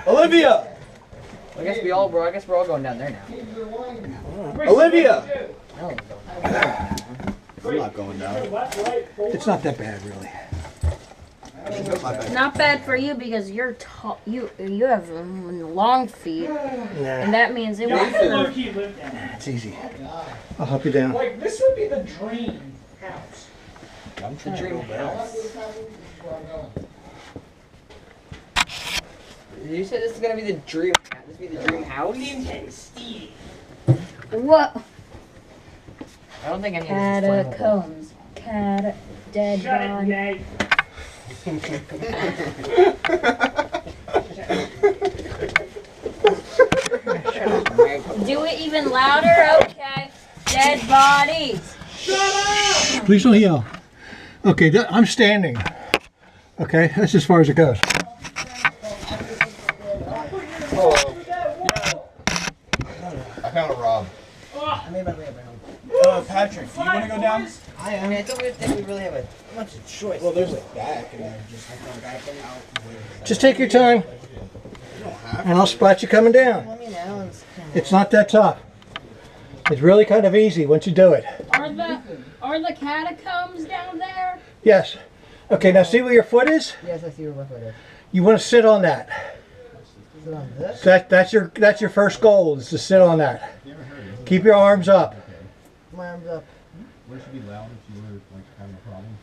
Olivia! I guess we're all going down there now. Olivia! No. I'm not going down. It's not that bad, really. Not bad for you because you're tall. You have long feet, and that means it won't hurt. It's easy. I'll help you down. Like, this would be the dream house. The dream house. You said this is gonna be the dream. This be the dream house. What? I don't think any of this is flammable. Catacombs. Dead body. Do it even louder, okay? Dead bodies. Please don't yell. Okay, I'm standing. Okay, that's as far as it goes. I found a Rob. I made my way around. Patrick, do you want to go down? I mean, I don't really think we really have a much of choice. Well, there's a back, and then just back out. Just take your time, and I'll spot you coming down. Let me know. It's not that tough. It's really kind of easy once you do it. Are the catacombs down there? Yes. Okay, now see where your foot is? Yes, I see where my foot is. You want to sit on that. Sit on this? That's your first goal, is to sit on that. Keep your arms up. My arms up. Where should be loud if you were like having a problem?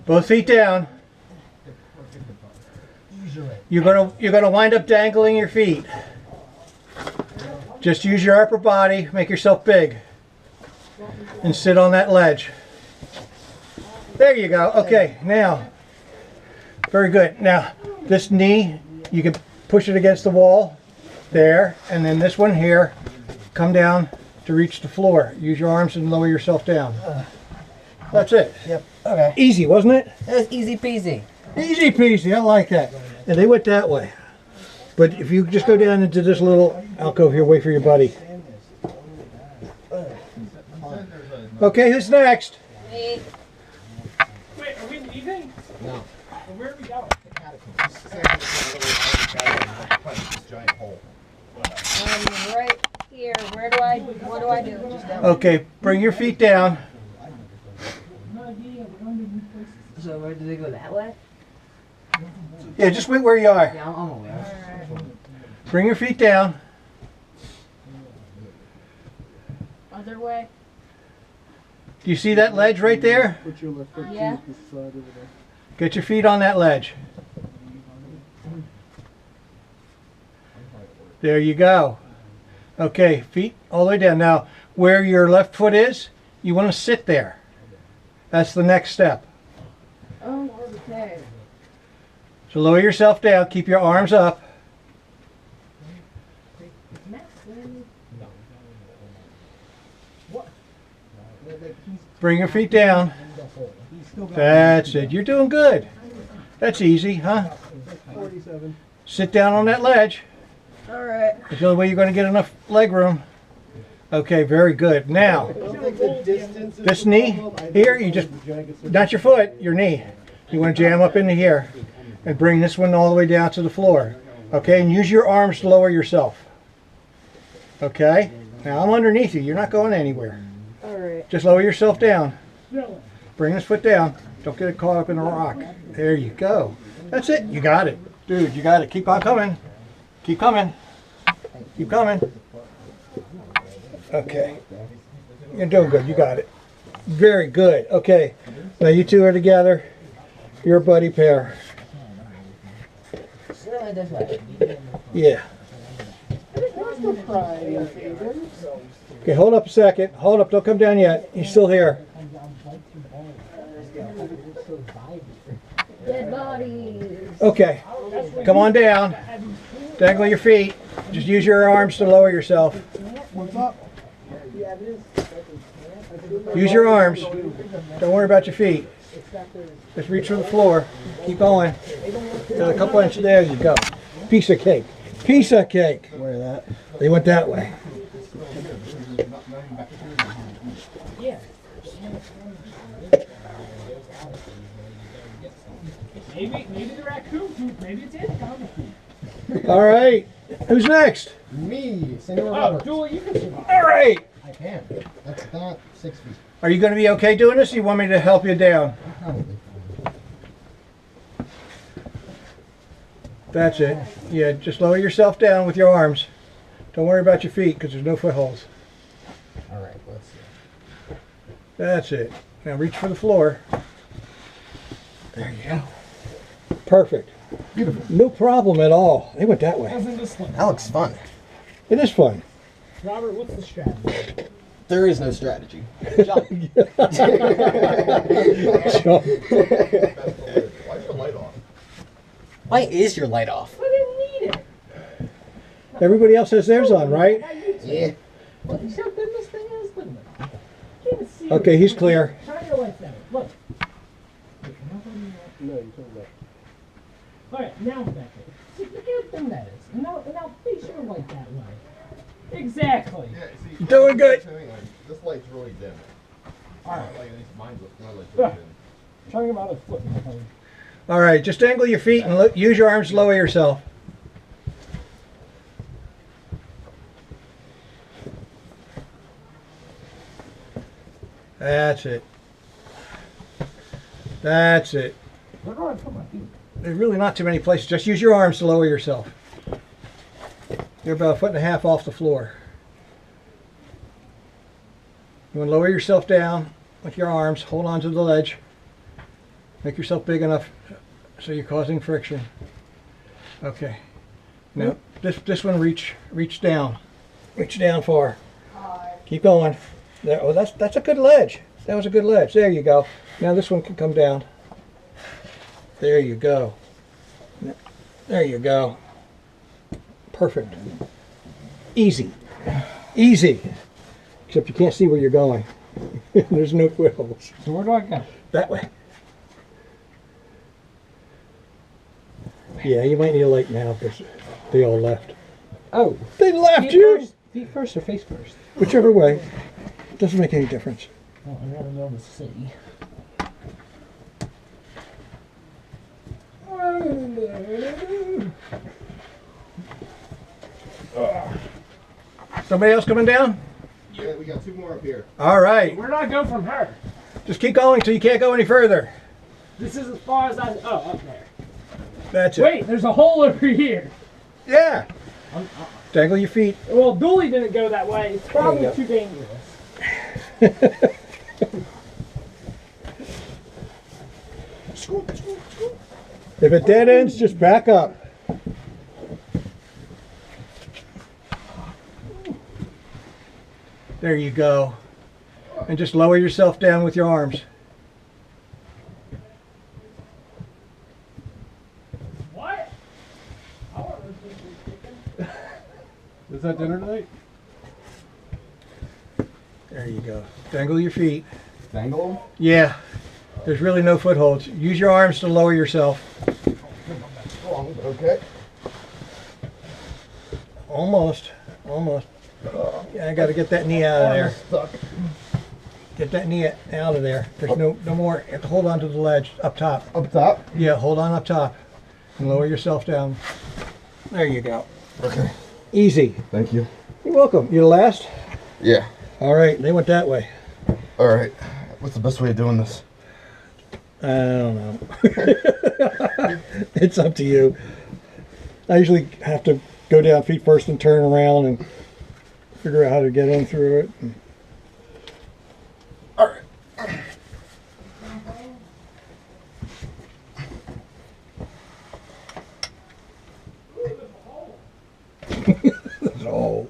Both feet down. You're gonna wind up dangling your feet. Just use your upper body, make yourself big, and sit on that ledge. There you go. Okay, now, very good. Now, this knee, you can push it against the wall, there, and then this one here, come down to reach the floor. Use your arms and lower yourself down. That's it. Yep. Okay. Easy, wasn't it? That was easy peasy. Easy peasy, I like that. And they went that way. But if you just go down into this little alcove here, wait for your buddy. Okay, who's next? Me. Wait, are we leaving? No. Well, where are we going? Giant hole. Right here. What do I do? Okay, bring your feet down. So where do they go that way? Yeah, just wait where you are. Yeah, I'm aware. Bring your feet down. Other way. Do you see that ledge right there? Yeah. Get your feet on that ledge. There you go. Okay, feet all the way down. Now, where your left foot is, you want to sit there. That's the next step. Oh, okay. So lower yourself down, keep your arms up. Bring your feet down. That's it. You're doing good. That's easy, huh? Sit down on that ledge. All right. It's the only way you're going to get enough leg room. Okay, very good. Now, this knee here, you just, not your foot, your knee. You want to jam up into here and bring this one all the way down to the floor. Okay, and use your arms to lower yourself. Okay, now I'm underneath you. You're not going anywhere. All right. Just lower yourself down. Bring this foot down. Don't get it caught up in a rock. There you go. That's it. You got it. Dude, you got it. Keep on coming. Keep coming. Keep coming. Okay. You're doing good. You got it. Very good. Okay. Now you two are together. You're a buddy pair. Yeah. Okay, hold up a second. Hold up. Don't come down yet. He's still here. Dead bodies. Okay. Come on down. Dangle your feet. Just use your arms to lower yourself. Use your arms. Don't worry about your feet. Just reach for the floor. Keep going. Got a couple inches. There you go. Piece of cake. Piece of cake. Where that? They went that way. Maybe the raccoon poop. Maybe it's anaconda poop. All right. Who's next? Me, Senor Oh, Roberts. Julie, you can survive. All right. I can. That's not 6 feet. Are you going to be okay doing this? Or you want me to help you down? Probably. That's it. Yeah, just lower yourself down with your arms. Don't worry about your feet because there's no footholds. All right, let's see. That's it. Now reach for the floor. There you go. Perfect. Beautiful. No problem at all. They went that way. Doesn't this one? That looks fun. It is fun. Robert, what's the strategy? There is no strategy. Jump. Jump. Why is your light off? Why is your light off? I didn't need it. Everybody else has theirs on, right? Yeah. Well, except then this thing is lit. Can't even see. Okay, he's clear. Turn your lights down. Look. No, you told that. All right, now I'm back here. See, look how thin that is. And now face your light that way. Exactly. Yeah, see, Doing good. This light's really dim. All right. Like, at least mine's my light's really dim. Talking about a foot. All right, just angle your feet and use your arms to lower yourself. That's it. That's it. Where do I put my feet? There's really not too many places. Just use your arms to lower yourself. You're about 1.5 feet off the floor. You want to lower yourself down with your arms. Hold on to the ledge. Make yourself big enough so you're causing friction. Okay. Now this one reach down. Reach down far. Keep going. There, oh, that's a good ledge. That was a good ledge. There you go. Now this one can come down. There you go. There you go. Perfect. Easy. Easy. Except you can't see where you're going. There's no quills. So where do I go? That way. Yeah, you might need a light now because they all left. Oh. They left Feet you! first, feet first or face first? Whichever way. It doesn't make any difference. Well, I gotta be able to see. Somebody else coming down? Yeah, we got 2 more up here. All right. Where do I go from her? Just keep going till you can't go any further. This is as far as I. Oh, up there. That's it. Wait, there's a hole over here. Yeah. Dangle your feet. Well, Dooley didn't go that way. It's probably There you too dangerous. If it dead ends, just back up. There you go. And just lower yourself down with your arms. What? Is that dinner tonight? There you go. Dangle your feet. Dangle them? Yeah. There's really no footholds. Use your arms to lower yourself. Wrong, but okay. Almost. Almost. Yeah, I got to get that knee out of there. Stuck. Get that knee out of there. There's no more. You have to hold on to the ledge up top. Up top? Yeah, hold on up top. And lower yourself down. There you go. Okay. Easy. Thank you. You're welcome. You're the last? Yeah. All right, they went that way. All right. What's the best way of doing this? I don't know. It's up to you. I usually have to go down feet first and turn around and figure out how to get in through it. All right. Oh.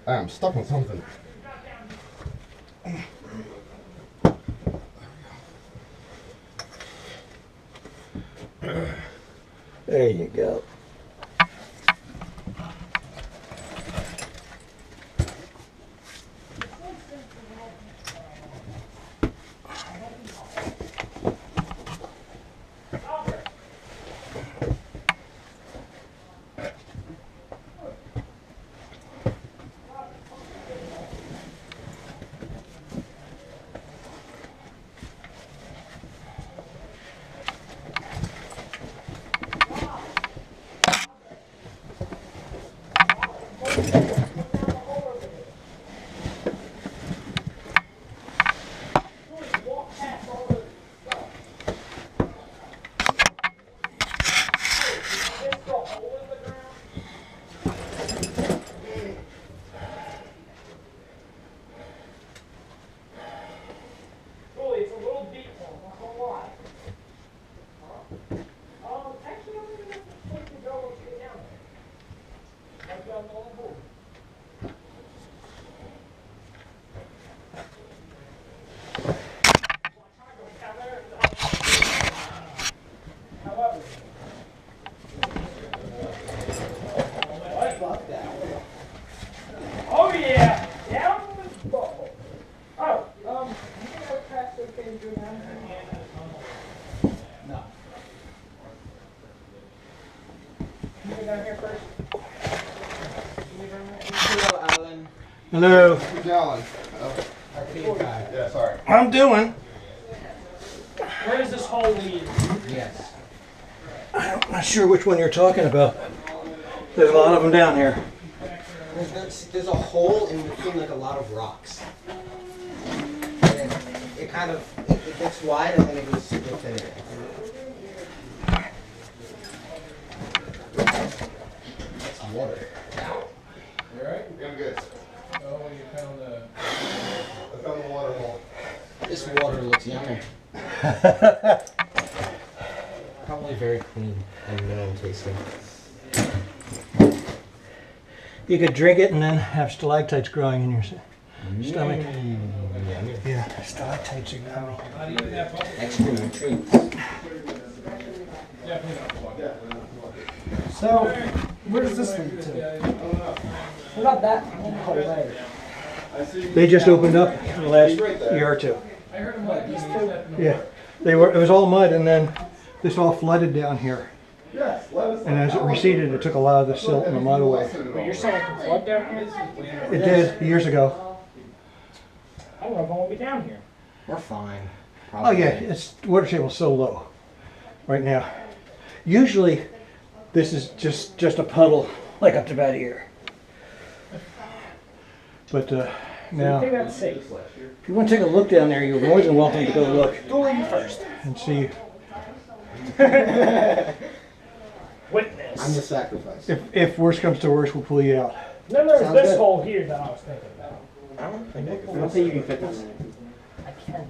I'm stuck on something. There you go. Hello, Alan. Hello. Who's Alan? Yeah, sorry. I'm doing. Where does this hole lead? Yes. I'm not sure which one you're talking about. There's a lot of them down here. There's a hole in between like a lot of rocks. And it kind of it gets wide and then it goes super thin. That's water. You alright? I'm good. Oh, you found the... I found the water hole. This water looks yummy. Probably very clean and mineral tasting. You could drink it and then have stalactites growing in your stomach. Yeah, stalactites are yummy. Extra nutrients. So, where does this lead to? What about that hole there? They just opened up in the last year or two. Yeah, they were. It was all mud, and then this all flooded down here. And as it receded, it took a lot of the silt and the mud away. You're saying it can flood down here? It did years ago. I don't know if I want to be down here. We're fine. Oh yeah, it's water table is so low right now. Usually, this is just a puddle, like up to about here. But now, I think that's safe. if you want to take a look down there, you're more than welcome to go look Go in first. and see. Witness. I'm the sacrifice. If worse comes to worse, we'll pull you out. Then there's Sounds this good. hole here that I was thinking about. I don't think you can fit this. I can.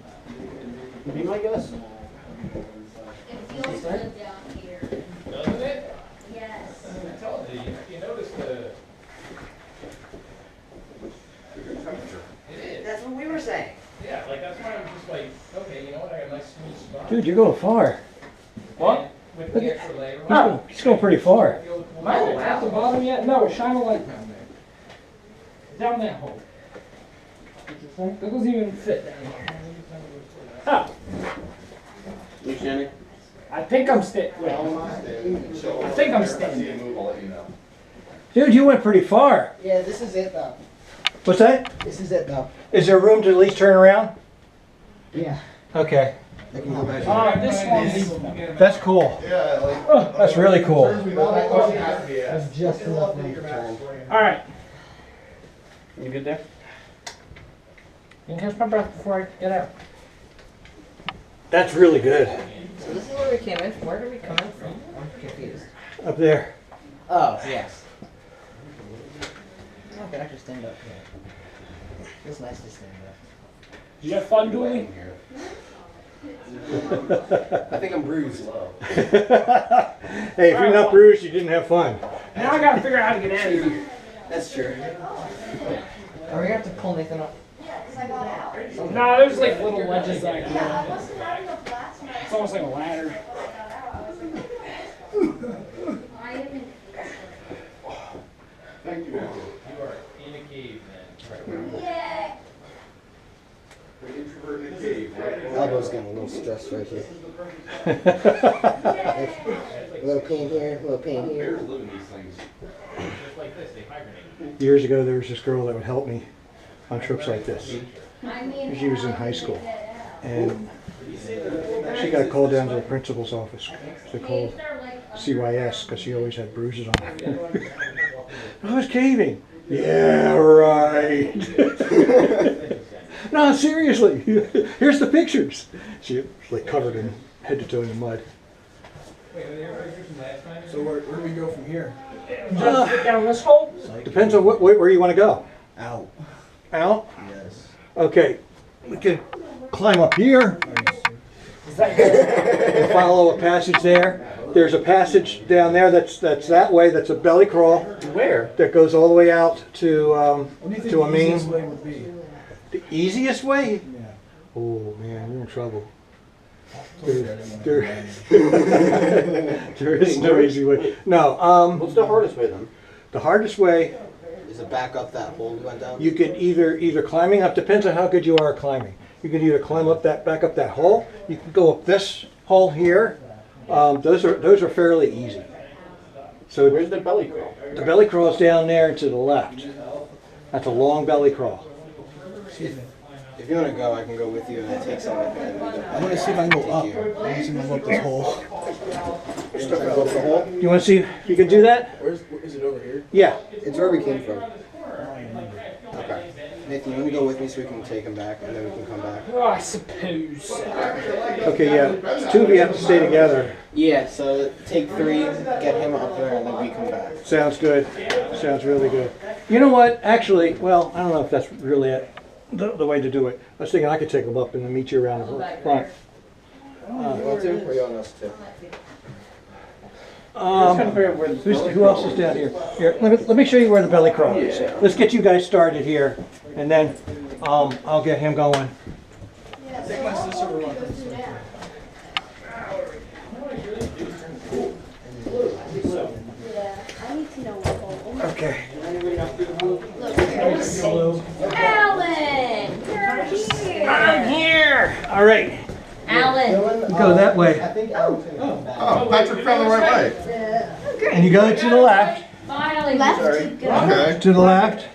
Be my guess. It feels good down here. Doesn't it? Yes. I told you, you notice the... It is. That's what we were saying. Yeah, like that's why I'm just like, okay, you know what, I got a nice smooth spot. Dude, you're going far. What? With the extra layer He's on. going, he's going pretty far. Am I at the bottom yet? No, shine a light down there. Down that hole. That doesn't even fit down here. Ah, You standing? I think I'm I think I'm standing. I'll let you know. Dude, you went pretty far. Yeah, this is it though. What's that? This is it though. Is there room to at least turn around? Yeah. Okay. They can all measure. This one. That's cool. Yeah, like... That's really cool. That's just enough room to turn. All right. You good there? You can catch my breath before I get out. That's really good. So this is where we came in. Where did we come in from? I'm confused. Up there. Oh, yes. I can actually stand up here. It's nice to stand up. Did you have fun, Dooley? I think I'm bruised. Hey, if you're not bruised, you didn't have fun. Now I gotta figure out how to get out of here. That's true. Are we gonna have to pull Nathan up? No, there's like little ledges that I can go on. It's almost like a ladder. Thank you. You are in a cave, man. Yay! The introvert in the cave, right? Elbow's getting a little stressed right here. A little pain here, a little pain here. Bears live in these things. Just like this, they hibernate. Years ago, there was this girl that would help me on trips like this. She was in high school. And she got called down to the principal's office. They called CYS because she always had bruises on her. I was caving. Yeah, right. No, seriously. Here's the pictures. She was like covered in head to toe in the mud. So where do we go from here? Just get down this hole? Depends on where you want to go. Out. Out? Yes. Okay. We could climb up here Is that good? and follow a passage there. There's a passage down there that's that way. That's a belly crawl. Where? That goes all the way out to What do you think to a the easiest main. way would be? The easiest way? Yeah. Oh man, you're in trouble. There. There is no easy way. No. What's the hardest way then? The hardest way, Is it back up that hole we went down? you could either climbing up. Depends on how good you are at climbing. You can either climb up that, back up that hole. You can go up this hole here. Those are fairly easy. So Where's the belly crawl? the belly crawl is down there and to the left. That's a long belly crawl. If you want to go, I can go with you and I take some with me. I'm gonna see if I can go up. I want to see if I can go up this hole. Go up the hole? You want to see if you can do that? Is it over here? Yeah. It's where we came from. Okay. Nathan, you want to go with me so we can take him back and then we can come back? Oh, I suppose. Okay, yeah. Two of you have to stay together. Yeah, so take 3, get him up there, and then we come back. Sounds good. Sounds really good. You know what? Actually, well, I don't know if that's really the way to do it. I was thinking I could take them up and then meet you around the front. You want to? Or you want us to? Who else is down here? Here, let me show you where the belly crawl is. Let's get you guys started here, and then I'll get him going. Okay. Alan, you're here. I'm here. All right. Alan. Go that way, I think Alan can come back. Oh, Patrick found the right way. and you go to the left. Finally. Okay. To the left.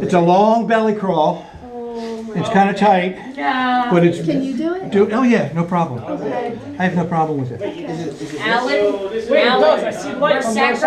It's a long belly crawl. It's kind of tight, No. but it's. Can you do it? Oh yeah, no problem. I have no problem with it. Alan. Wait, it does. I see light on the other side.